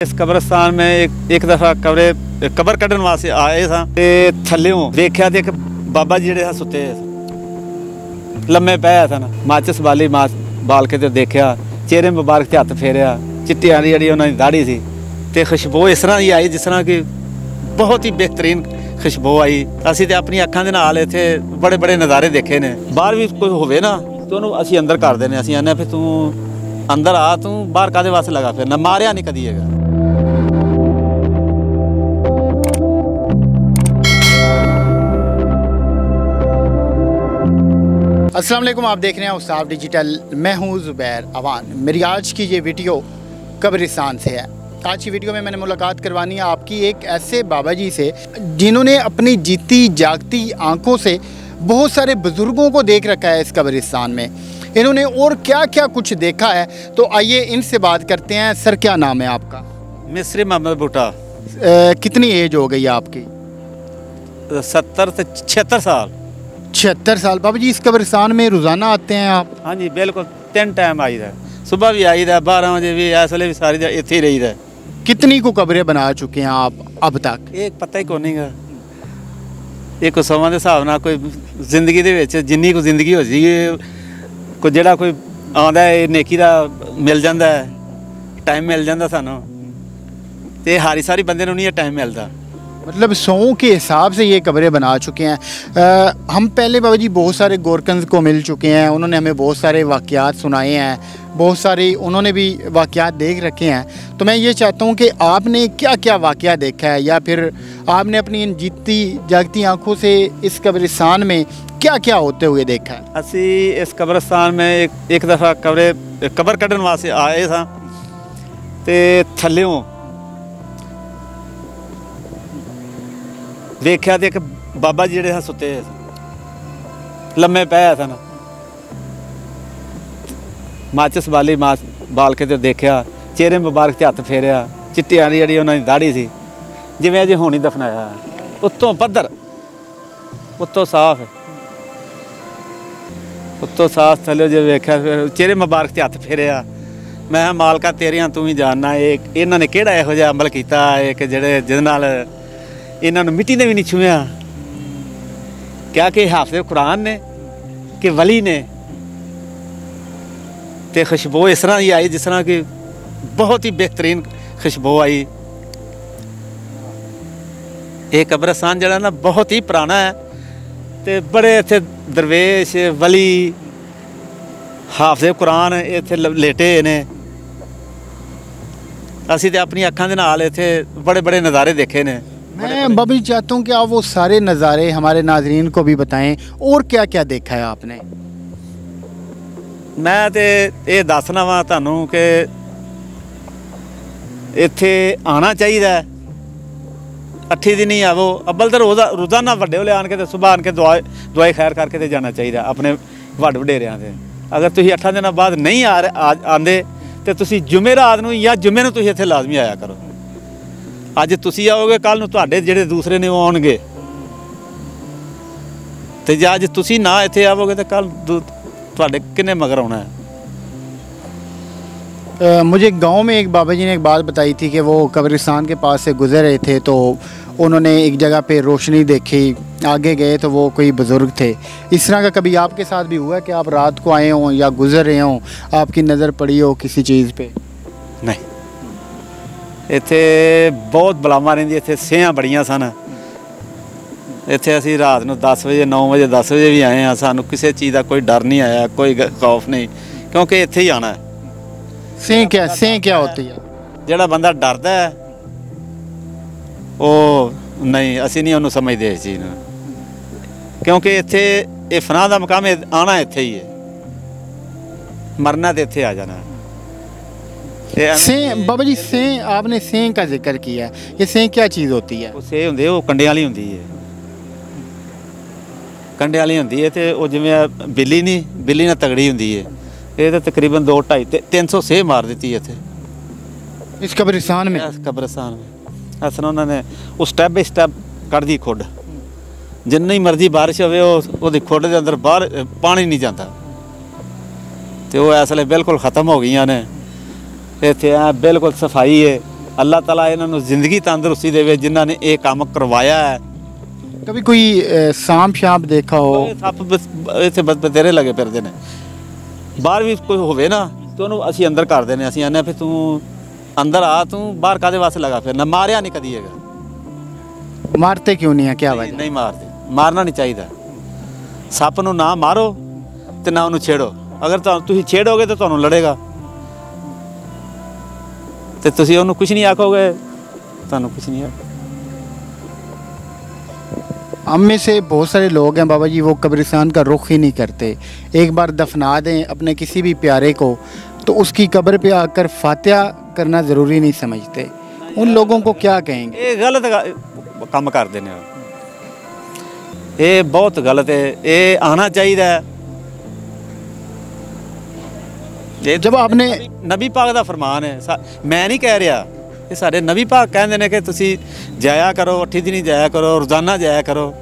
इस कब्रिस्तान में एक दफ़ा कबर कढ़न वास्ते आए सा ते थल्लियों देखा ते बाबा जी जिहड़े सुते लम्मे पै सन। माचिस बाली बाल के देखा, चेहरे मुबारक से हथ फेरिया, चिट्टी वाली जी उन्होंने दाढ़ी सी ते खुशबू इस तरह की आई जिस तरह की बहुत ही बेहतरीन खुशबू आई। असीं ते अपनी अखां दे नाल इत्थे बड़े बड़े नज़ारे देखे ने। बाहर भी कोई होवे ना तो उन्होंने असीं अंदर कर देने, असीं आने फिर तू अंदर आ, तू बाहर काहदे वास्ते लगा फिरना, मारिया नहीं कदी हैगा। अस्सलाम वालेकुम, आप देख रहे हैं उस्ताद डिजिटल। मैं हूं ज़ुबैर अवान। मेरी आज की ये वीडियो कब्रिस्तान से है। आज की वीडियो में मैंने मुलाकात करवानी है आपकी एक ऐसे बाबा जी से जिन्होंने अपनी जीती जागती आंखों से बहुत सारे बुज़ुर्गों को देख रखा है। इस कब्रिस्तान में इन्होंने और क्या क्या कुछ देखा है, तो आइए इनसे बात करते हैं। सर, क्या नाम है आपका? मिस्री मोहम्मद भुट्टा। कितनी एज हो गई है आपकी? 70 से 76 साल। 76 साल। बाबा जी, इस कब्रिस्तान में रोज़ाना आते हैं आप? हाँ जी, बिल्कुल 3 टाइम आई है। सुबह भी आई है, 12 बजे भी, इस वे भी सारी इत्थे ही रही है। कितनी को कब्रें बना चुके हैं आप अब तक? एक पता ही को नहीं गा। एक समा के हिसाब नाल कोई जिंदगी दे विच जिन्नी को जिंदगी हो जी, कोई जिहड़ा कोई आंदा है नेकी दा मिल जाता है, टाइम मिल जाता सानू, ते हारी सारी बंदे नूं नहीं टाइम मिलता। मतलब 100 के हिसाब से ये कब्रें बना चुके हैं। हम पहले बाबा जी बहुत सारे गोरकंज को मिल चुके हैं, उन्होंने हमें बहुत सारे वाक़यात सुनाए हैं, बहुत सारे उन्होंने भी वाक़यात देख रखे हैं। तो मैं ये चाहता हूँ कि आपने क्या क्या वाक़या देखा है, या फिर आपने अपनी इन जीती जागती आँखों से इस कब्रिस्तान में क्या क्या होते हुए देखा है? असी इस कब्रिस्तान में एक दफ़ा कबर कढ़न वास्ते आए सा ते थल्लियों देखा ते बाबा जी जिहड़े सुते लम्मे पै सन। माचिस बाली बाल के देखा, चेहरे मुबारक से हथ फेरिया, चिट्टी वाली जी उन्होंने दाढ़ी सी जिवें अजे होनी दफनाया, उत्तों पद्धर, उत्तों साफ, उत्तों साफ थल्ले जो वेख्या, चेहरे मुबारक से हथ फेरिया। मैं मालका तेरियां तू ही जानना, इन्हों ने किहड़ा इहो जिहा अमल कीता है कि जिहदे नाल इन्होंने मिट्टी ने भी नहीं छुआ। क्या कि हाफिज़ कुरान ने कि वली ने, ते खुशबू इस तरह की आई जिस तरह की बहुत ही बेहतरीन खुशबू आई। ये कब्रिस्तान जड़ा ना बहुत ही पुराना है, ते बड़े इत्थे दरवेश वली हाफिज़ कुरान इत्थे लेटे ने। असीं ते अपनी अखां दे नाल इत्थे बड़े बड़े नज़ारे देखे ने। मैं बाबा जी चाहता हूँ कि आप वो सारे नज़ारे हमारे नाजरीन को भी बताएं, और क्या क्या देखा है आपने? मैं तो ये दसना वा तुहानू कि इत्थे आना चाहिए। 8 दिन ही आवो, अव्वल तो रोज़ाना वड्डे वाले आन के सुबह आन के दुआई खैर करके तो जाना चाहिए अपने वड्ड वडेरियां से। अगर तुसीं 8 दिनों बाद नहीं आंदे तो तुसीं जुमेरात नूं या जुम्मे नूं तुसीं इत्थे लाजमी आया करो। अज तुसीं आओगे, कल नूं तुहाडे जिहड़े दूसरे ने वो आउणगे, ते जे अज तुसीं ना इत्थे आवोगे तो कल तुहाडे किन्ने मगर आउणा है। मुझे गांव में एक बाबा जी ने एक बात बताई थी कि वो कब्रिस्तान के पास से गुजर रहे थे, तो उन्होंने एक जगह पे रोशनी देखी, आगे गए तो वो कोई बुज़ुर्ग थे। इस तरह का कभी आपके साथ भी हुआ कि आप रात को आए हों या गुजर रहे हों, आपकी नज़र पड़ी हो किसी चीज़ पे? नहीं, इत्थे बहुत बलावां रहिंदियां, इत्थे सेहां बड़ियां सन। इत्थे असीं रात नूं 10 बजे 9 बजे 10 बजे भी आए हैं, सानूं किसी चीज़ का कोई डर नहीं आया, कोई खौफ नहीं, क्योंकि इत्थे ही आना है। सें क्या होती है? जिहड़ा बंदा डरदा है वो नहीं, असीं नहीं उन्होंने समझते इस चीज़ नूं, क्योंकि इत्थे ये फनाह दा मकाम आना इत्थे ही है, मरना तो इत्थे आ जाना है। सें बाबा जी, सें आपने सें का जिक्र किया, ये सें क्या चीज़ होती है? वो सें होंदे, वो कंडे वाली होंदी है, कंडे वाली होंदी है, तो वो जिवें बिल्ली नहीं, बिल्ली ना तगड़ी होंदी है। ये तो तकरीबन 2 250 300 सें मार दी है इत्थे इस कब्रिस्तान में। इस कब्रिस्तान में असल उन्होंने वो स्टैप बाई स्टैप कढ़ दी खुड, जिन्नी मर्जी बारिश होवे वो खुड के अंदर बाहर पानी नहीं जाता, तो वो इसलिए बिल्कुल ख़त्म हो गई ने। इत्थे बिल्कुल सफाई है, ਅੱਲਾਹ ਤਾਲਾ ਇਹਨਾਂ ਨੂੰ ਜ਼ਿੰਦਗੀ ਤੰਦਰੁਸਤੀ ਦੇਵੇ ਜਿਨ੍ਹਾਂ ਨੇ ਇਹ ਕੰਮ ਕਰਵਾਇਆ ਹੈ। कभी कोई सांप शाप देखा हो? ਉਹ ਸੱਪ ਇੱਥੇ ਬਤੇਰੇ ਲੱਗੇ ਫਿਰਦੇ ਨੇ। ਬਾਹਰ ਵੀ ਕੋਈ ਹੋਵੇ ਨਾ ਤੇ ਉਹਨੂੰ ਅਸੀਂ ਅੰਦਰ ਕਰ ਦਿੰਦੇ, ਅਸੀਂ ਆਨੇ ਫਿਰ ਤੂੰ ਅੰਦਰ ਆ, ਤੂੰ ਬਾਹਰ ਕਾਦੇ ਵਾਸਤੇ ਲਗਾ ਫਿਰਨਾ, ਮਾਰਿਆ ਨਹੀਂ ਕਦੀ ਹੈਗਾ। मारते क्यों नहीं है, क्या वजह? ਨਹੀਂ ਮਾਰਦੇ, ਮਾਰਨਾ ਨਹੀਂ ਚਾਹੀਦਾ। ਸੱਪ ਨੂੰ ਨਾ ਮਾਰੋ ਤੇ ਨਾ ਉਹਨੂੰ ਛੇੜੋ। ਅਗਰ ਤੁਸੀਂ ਛੇੜੋਗੇ ਤਾਂ ਤੁਹਾਨੂੰ ਲੜੇਗਾ ਤੇ ਤੁਸੀਂ ਉਹਨੂੰ ਕੁਝ ਨਹੀਂ ਆਖੋਗੇ, ਤੁਹਾਨੂੰ ਕੁਝ ਨਹੀਂ ਆਖੋ। हम में से बहुत सारे लोग हैं बाबा जी, वो कब्रिस्तान का रुख ही नहीं करते। एक बार दफना दें अपने किसी भी प्यारे को तो उसकी कब्र पे आकर फातिहा करना ज़रूरी नहीं समझते। उन लोगों को क्या कहेंगे? ਇਹ ਗਲਤ ਕੰਮ ਕਰਦੇ ਨੇ, ਇਹ ਬਹੁਤ ਗਲਤ ਹੈ। ਇਹ ਆਣਾ ਚਾਹੀਦਾ ਹੈ। जब आपने ਨਬੀ ਪਾਕ ਦਾ ਫਰਮਾਨ ਹੈ, ਮੈਂ ਨਹੀਂ ਕਹਿ ਰਿਹਾ, ਇਹ ਸਾਡੇ ਨਬੀ ਪਾਕ ਕਹਿੰਦੇ ਨੇ ਕਿ ਤੁਸੀਂ ਜਾਇਆ ਕਰੋ, 8 ਦਿਨ ਜਾਇਆ ਕਰੋ, ਰੋਜ਼ਾਨਾ ਜਾਇਆ ਕਰੋ।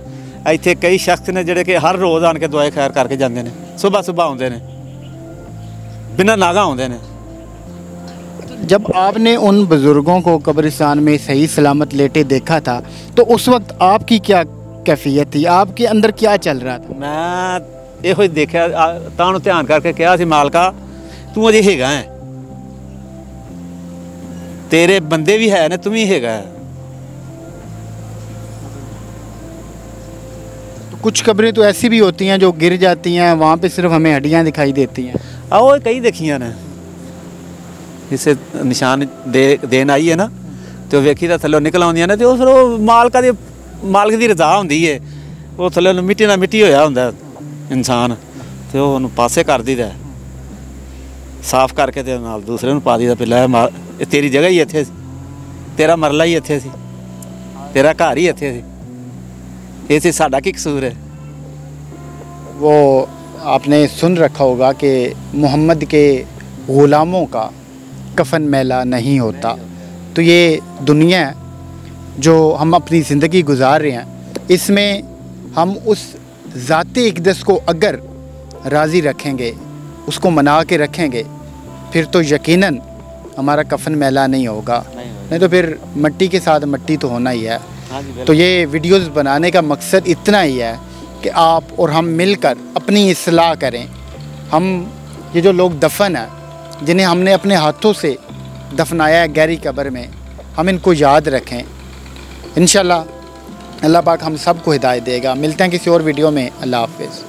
ਇੱਥੇ ਕਈ ਸ਼ਖਸ ਨੇ ਜਿਹੜੇ ਕਿ ਹਰ ਰੋਜ਼ ਆਣ ਕੇ ਦੁਆਏ ਖੈਰ ਕਰਕੇ ਜਾਂਦੇ ਨੇ, ਸਵੇਰ ਆਉਂਦੇ ਨੇ, ਬਿਨਾਂ ਨਾਗਾ ਆਉਂਦੇ ਨੇ। जब आपने उन बुज़ुर्गों को कब्रिस्तान में सही सलामत लेटे देखा था तो उस वक्त आपकी क्या कैफियत थी, आपके अंदर क्या चल रहा था? ਮੈਂ ਇਹੋ ਹੀ ਦੇਖਿਆ, ਤਾਂ ਉਹਨੂੰ ਧਿਆਨ ਕਰਕੇ ਕਿਹਾ ਸੀ, ਮਾਲਕਾ ਤੂੰ ਅਜੇ ਹੈਗਾ ਹੈ, ਤੇਰੇ ਬੰਦੇ ਵੀ ਹੈ ਨੇ, ਤੂੰ ਵੀ ਹੈਗਾ ਹੈ। तो कुछ कब्रें तो ऐसी भी होती हैं जो गिर जाती हैं, वहाँ पे सिर्फ हमें हड्डियाँ दिखाई देती हैं। ਆਓ ਕਈ ਦੇਖੀਆਂ ਨੇ, ਕਿਸੇ ਨਿਸ਼ਾਨ ਦੇਣ ਆਈ ਹੈ ਨਾ ਤੇ ਉਹ ਵੇਖੀ ਤਾਂ ਥੱਲੇ ਨਿਕਲ ਆਉਂਦੀਆਂ ਨੇ ਤੇ ਉਹ ਫਿਰ ਉਹ ਮਾਲਕ ਦੀ ਰਜ਼ਾ ਹੁੰਦੀ ਹੈ। ਉਹ ਥੱਲੇ ਮਿੱਟੀ ਨਾਲ ਮਿੱਟੀ ਹੋਇਆ ਹੁੰਦਾ ਇਨਸਾਨ ਤੇ ਉਹ ਉਹਨੂੰ ਪਾਸੇ ਕਰ ਦਈਦਾ, ਸਾਫ਼ ਕਰਕੇ ਤੇ ਨਾਲ ਦੂਸਰੇ ਨੂੰ ਪਾ ਦਈਦਾ, ਪਹਿਲਾਂ ਇਹ ਤੇਰੀ ਜਗ੍ਹਾ ਹੀ ਇੱਥੇ ਸੀ, ਤੇਰਾ ਮਰਲਾ ਹੀ ਇੱਥੇ ਸੀ, ਤੇਰਾ ਘਰ ਹੀ ਇੱਥੇ ਸੀ, ਇਹ 'ਚ ਸਾਡਾ ਕੀ ਕਸੂਰ ਹੈ? वो आपने सुन रखा होगा कि मोहम्मद के ग़ुलामों का कफन मैला नहीं होता। तो ये दुनिया है जो हम अपनी ज़िंदगी गुजार रहे हैं, इसमें हम उस ज़ाते इक़दस को अगर राज़ी रखेंगे, उसको मना के रखेंगे, फिर तो यकीनन हमारा कफन मैला नहीं होगा, नहीं तो फिर मिट्टी के साथ मिट्टी तो होना ही है। तो ये वीडियोज़ बनाने का मकसद इतना ही है कि आप और हम मिलकर अपनी इस्लाह करें। हम ये जो लोग दफन हैं, जिन्हें हमने अपने हाथों से दफनाया है गहरी कब्र में, हम इनको याद रखें। इंशाल्लाह अल्लाह पाक हम सबको हिदायत देगा। मिलते हैं किसी और वीडियो में। अल्लाह हाफ़िज़।